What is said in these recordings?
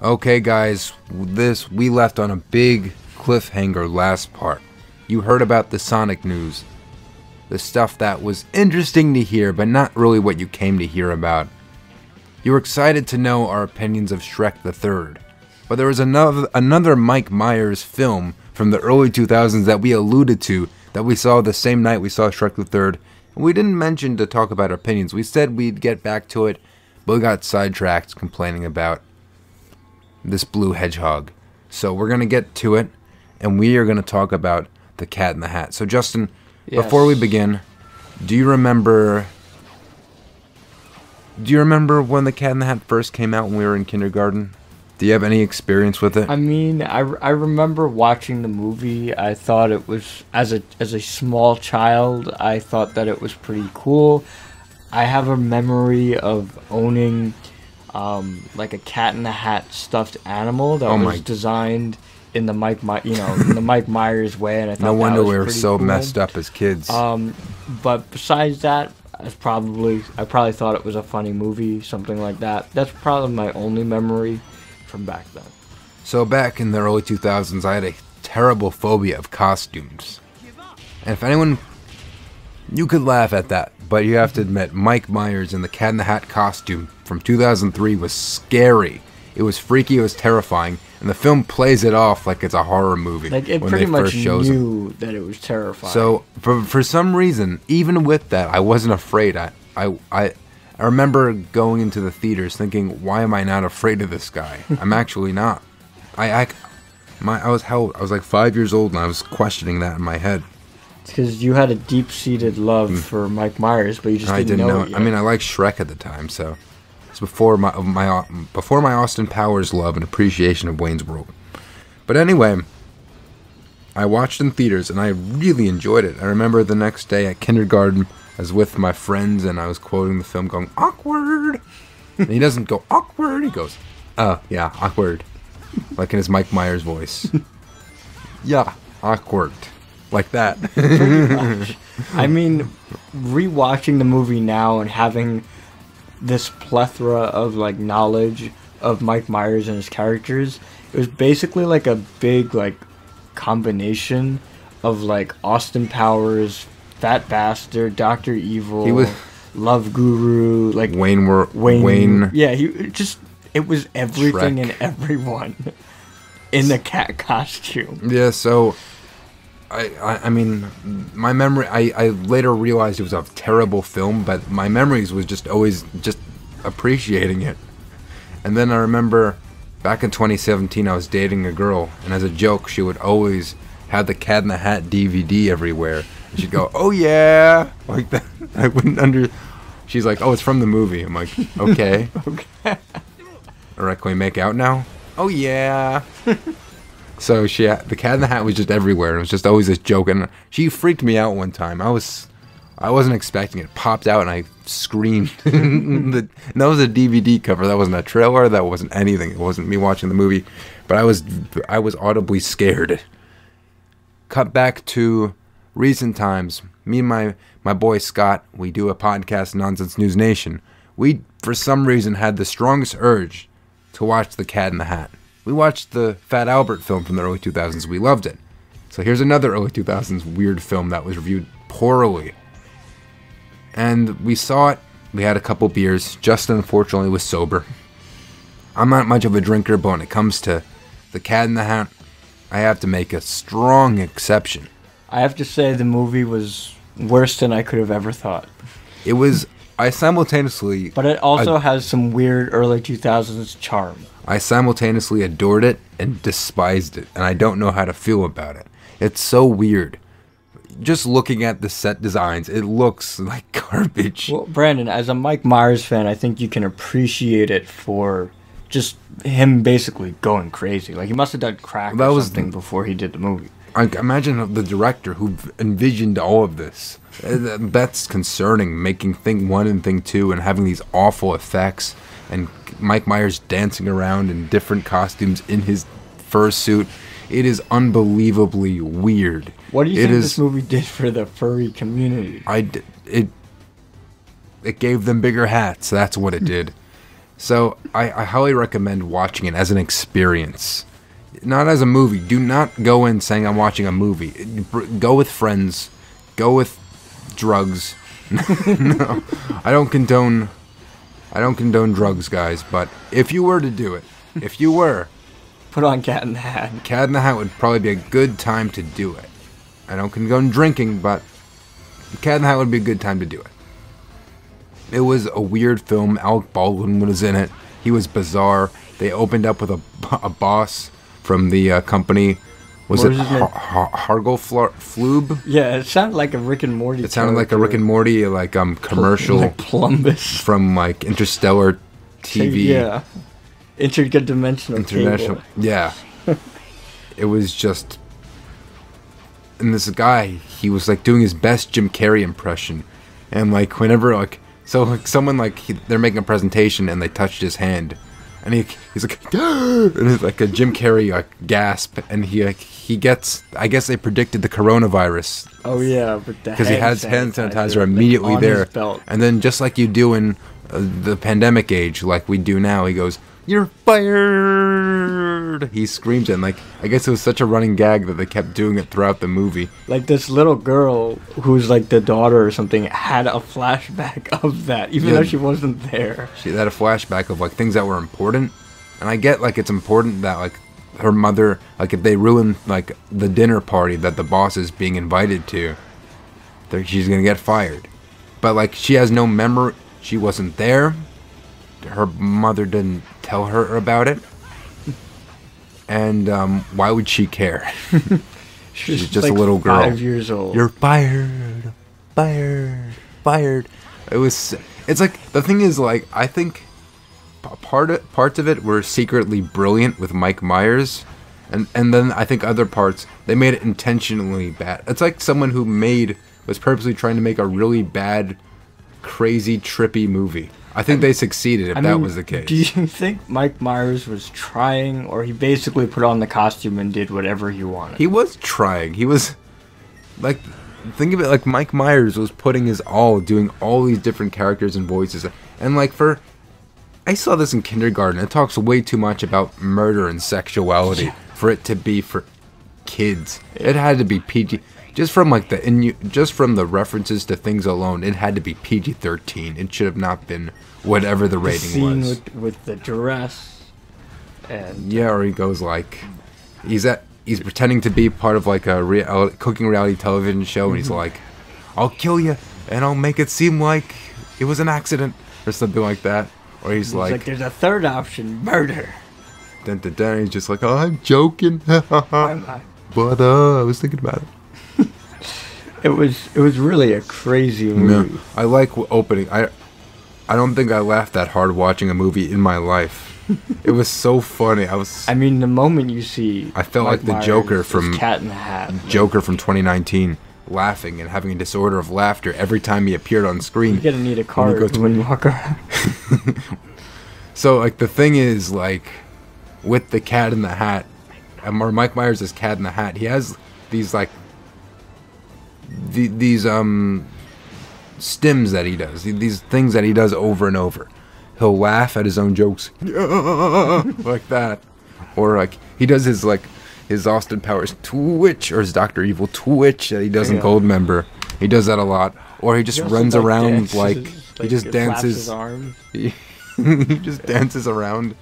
Okay guys, we left on a big cliffhanger last part. You heard about the Sonic news. The stuff that was interesting to hear, but not really what you came to hear about. You were excited to know our opinions of Shrek the Third. But there was another Mike Myers film from the early 2000s that we alluded to, that we saw the same night we saw Shrek the Third. And we didn't mention to talk about opinions. We said we'd get back to it, but we got sidetracked complaining about this blue hedgehog. So we're going to get to it, and we are going to talk about the Cat in the Hat. So Justin, Yes. before we begin, do you remember when the Cat in the Hat first came out when we were in kindergarten? Do you have any experience with it? I mean, I remember watching the movie. I thought it was, as a small child, I thought that it was pretty cool. I have a memory of owning like a Cat in the Hat stuffed animal that was designed in the Mike Myers way, and I thought No wonder that was we were pretty so cool. messed up as kids. But besides that, I probably thought it was a funny movie, something like that. That's probably my only memory from back then. So back in the early 2000s, I had a terrible phobia of costumes. And if anyone... You could laugh at that, but you have to admit, Mike Myers in the Cat in the Hat costume from 2003 was scary. It was freaky, it was terrifying, and the film plays it off like it's a horror movie. Like, it when pretty they much first shows him. knew that it was terrifying. So for some reason, even with that, I wasn't afraid. I remember going into the theaters thinking, why am I not afraid of this guy? I'm actually not. I was like 5 years old and I was questioning that in my head. It's because you had a deep-seated love for Mike Myers, but you just didn't know it yet. I mean, I liked Shrek at the time, so it's before my Austin Powers love and appreciation of Wayne's World. But anyway, I watched in theaters and I really enjoyed it. I remember the next day at kindergarten, I was with my friends and I was quoting the film, going awkward. And he doesn't go awkward. He goes, yeah, awkward, like in his Mike Myers voice. Yeah, awkward. Like that. Pretty much. I mean, rewatching the movie now and having this plethora of like knowledge of Mike Myers and his characters, it was basically like a big like combination of like Austin Powers, Fat Bastard, Dr. Evil, He was Love Guru, like Wayne. Yeah, it was everything Shrek. and everyone in the cat costume. Yeah, so I mean, my memory, I later realized it was a terrible film, but my memories was just always just appreciating it. And then I remember back in 2017, I was dating a girl, and as a joke, she would always have the Cat in the Hat DVD everywhere. And she'd go, oh yeah, like that. I wouldn't She's like, oh, it's from the movie. I'm like, okay. Okay. All right, can we make out now? Oh yeah. So the Cat in the Hat was just everywhere. It was just always this joke, and she freaked me out one time. I wasn't expecting it. It popped out, and I screamed. And that was a DVD cover. That wasn't a trailer. That wasn't anything. It wasn't me watching the movie, but I was audibly scared. Cut back to recent times. Me and my boy Scott, we do a podcast, Nonsense News Nation. We, for some reason, had the strongest urge to watch the Cat in the Hat. We watched the Fat Albert film from the early 2000s. We loved it. So here's another early 2000s weird film that was reviewed poorly. And we saw it. We had a couple beers. Justin, unfortunately, was sober. I'm not much of a drinker, but when it comes to the Cat in the Hat, I have to make a strong exception. I have to say the movie was worse than I could have ever thought. It was... I simultaneously... But it also has some weird early 2000s charm. I simultaneously adored it and despised it, and I don't know how to feel about it. It's so weird. Just looking at the set designs, it looks like garbage. Well, Brandon, as a Mike Myers fan, I think you can appreciate it for just him basically going crazy. Like, he must have done crack or something before he did the movie. I imagine the director who envisioned all of this. That's concerning, making Thing 1 and Thing 2 and having these awful effects, and Mike Myers dancing around in different costumes in his fursuit. It is unbelievably weird. What do you think this movie did for the furry community? It gave them bigger hats. That's what it did. So I highly recommend watching it as an experience, not as a movie. Do not go in saying I'm watching a movie. Go with friends. Go with drugs. No, I don't condone drugs, guys. But if you were to do it, if you were, Put on Cat in the Hat. Cat in the Hat would probably be a good time to do it. I don't condone drinking, but Cat in the Hat would be a good time to do it. It was a weird film. Alec Baldwin was in it. He was bizarre. They opened up with a boss from the company. Was it Hargle Flube? Yeah, it sounded like a Rick and Morty. It sounded like a Rick and Morty commercial like Plumbus from like Interstellar TV. Yeah, interdimensional cable. Yeah. It was just, and this guy, he was like doing his best Jim Carrey impression, and like whenever like. So like someone like they're making a presentation and they touched his hand, and he's like, and it's like a Jim Carrey like gasp, and he gets, I guess they predicted the coronavirus. Oh yeah, because he has hand sanitizer immediately there, and then just like you do in the pandemic age, like we do now, he goes, "You're fired!" He screams it, and like I guess it was such a running gag that they kept doing it throughout the movie. Like this little girl who's like the daughter or something had a flashback of that, even though she wasn't there. She had a flashback of like things that were important, and I get like it's important that like her mother, like if they ruin like the dinner party that the boss is being invited to, she's gonna get fired. But like she has no memory. She wasn't there. Her mother didn't tell her about it. And why would she care? She's just like a little girl. 5 years old. You're fired. Fired. It's like, the thing is, like, I think parts of it were secretly brilliant with Mike Myers. And then I think other parts, they made it intentionally bad. It's like someone who was purposely trying to make a really bad, crazy, trippy movie. I think they succeeded if that was the case. Do you think Mike Myers was trying, or he basically put on the costume and did whatever he wanted? He was trying. He was, like, think of it like Mike Myers was putting his all, doing all these different characters and voices. And, like, I saw this in kindergarten. It talks way too much about murder and sexuality for it to be for kids. It had to be PG. Just from like the references to things alone, it had to be PG-13. It should have not been whatever the rating was. With the dress, and yeah, or he goes like, he's pretending to be part of like a cooking reality television show, and he's like, "I'll kill you, and I'll make it seem like it was an accident," or something like that. Or he's like, "There's a third option, murder." Then he's just like, "Oh, I'm joking." But I was thinking about it. It was really a crazy movie. No, I like opening. I don't think I laughed that hard watching a movie in my life. It was so funny. I mean, the moment you see, I felt like the Joker from Cat in the Hat. Joker from 2019, laughing and having a disorder of laughter every time he appeared on screen. You're gonna need a card when you walk around. So like the thing is, like with the Cat in the Hat, or Mike Myers as Cat in the Hat, he has these like these stims that he does, these things that he does over and over. He'll laugh at his own jokes like that, or like he does his Austin Powers twitch, or his Dr. Evil twitch that he does in Goldmember. He does that a lot, or he just runs around like he just dances. He just dances around.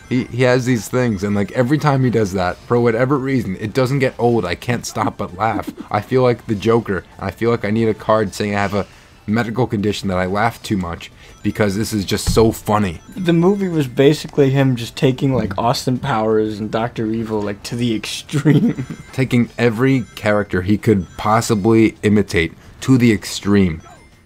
He has these things, and like every time he does that, for whatever reason, it doesn't get old. I can't stop but laugh. I feel like the Joker. I feel like I need a card saying I have a medical condition that I laugh too much, because this is just so funny. The movie was basically him just taking like Austin Powers and Dr. Evil like to the extreme. Taking every character he could possibly imitate to the extreme.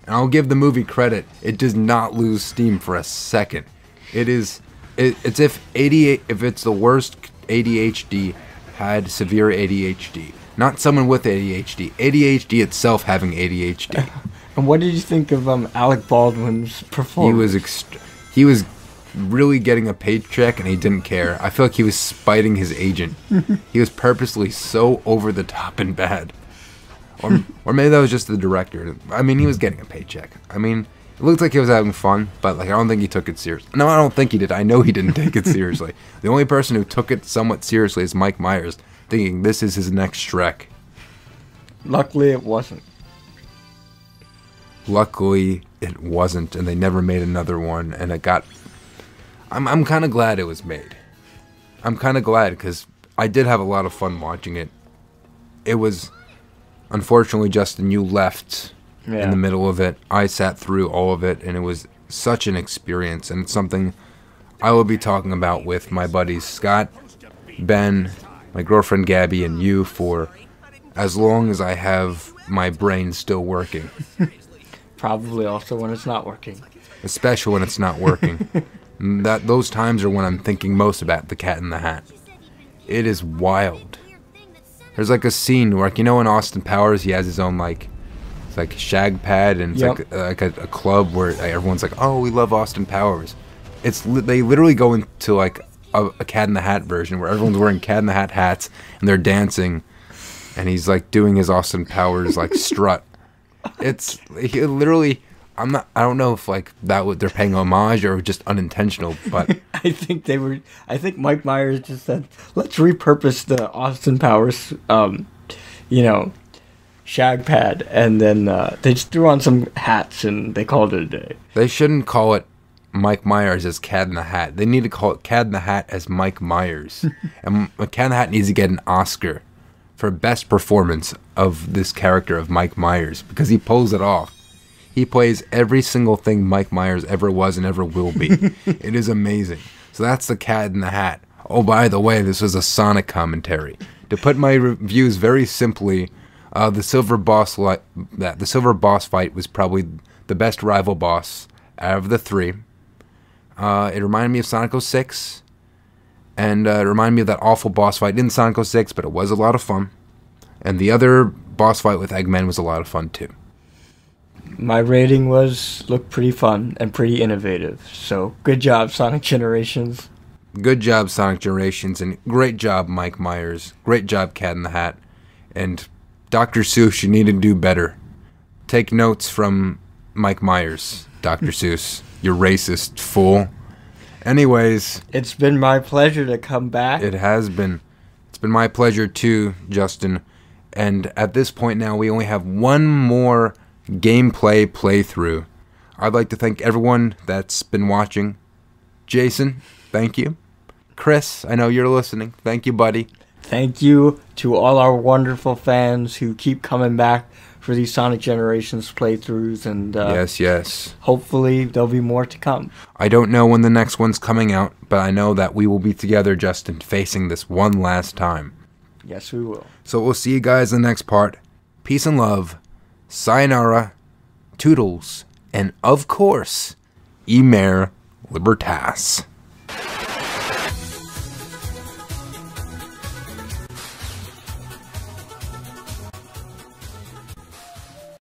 And I'll give the movie credit. It does not lose steam for a second. It's if it's the worst ADHD had severe ADHD. Not someone with ADHD. ADHD itself having ADHD. And what did you think of Alec Baldwin's performance? He was really getting a paycheck and he didn't care. I feel like he was spiting his agent. He was purposely so over the top and bad. Or maybe that was just the director. I mean, he was getting a paycheck. I mean, It looked like he was having fun, but like I don't think he took it seriously. No, I don't think he did. I know he didn't take it seriously. The only person who took it somewhat seriously is Mike Myers, thinking this is his next Shrek. Luckily, it wasn't. Luckily, it wasn't, and they never made another one, and it got... I'm kind of glad it was made. I'm kind of glad, because I did have a lot of fun watching it. It was... Unfortunately, Justin, you left in the middle of it. I sat through all of it, and it was such an experience, and it's something I will be talking about with my buddies Scott, Ben, my girlfriend Gabby, and you for as long as I have my brain still working. Probably also when it's not working. Especially when it's not working. Those times are when I'm thinking most about the Cat in the Hat. It is wild. There's like a scene where, like, you know, in Austin Powers, he has his own it's like shag pad, and it's like a club where everyone's like, "Oh, we love Austin Powers." They literally go into like a Cat in the Hat version where everyone's wearing Cat in the Hat hats and they're dancing, and he's like doing his Austin Powers like strut. He literally. I don't know if like they're paying homage or just unintentional, but I think Mike Myers just said, "Let's repurpose the Austin Powers, shag pad," and then they just threw on some hats and they called it a day. They shouldn't call it Mike Myers as Cat in the Hat. They need to call it Cat in the Hat as Mike Myers, and Cat in the Hat needs to get an Oscar for best performance of this character of Mike Myers because he pulls it off. He plays every single thing Mike Myers ever was and ever will be. It is amazing. So that's the Cat in the Hat. Oh, by the way, this was a Sonic commentary. To put my reviews very simply, the Silver Boss fight was probably the best rival boss out of the three. It reminded me of Sonic 06, and it reminded me of that awful boss fight in Sonic 06, but it was a lot of fun. And the other boss fight with Eggman was a lot of fun too. My rating looked pretty fun and pretty innovative. So good job, Sonic Generations. Good job, Sonic Generations, and great job, Mike Myers. Great job, Cat in the Hat. And Dr. Seuss, you need to do better. Take notes from Mike Myers, Dr. Seuss. You racist fool. Anyways. It's been my pleasure to come back. It has been. It's been my pleasure too, Justin. And at this point now, we only have one more gameplay playthrough. I'd like to thank everyone that's been watching. Jason, thank you. Chris, I know you're listening. Thank you, buddy. Thank you to all our wonderful fans who keep coming back for these Sonic Generations playthroughs, and yes. Hopefully there'll be more to come. I don't know when the next one's coming out, but I know that we will be together, Justin, facing this one last time. Yes, we will. So we'll see you guys in the next part. Peace and love. Sayonara, Toodles, and of course, Emer Libertas.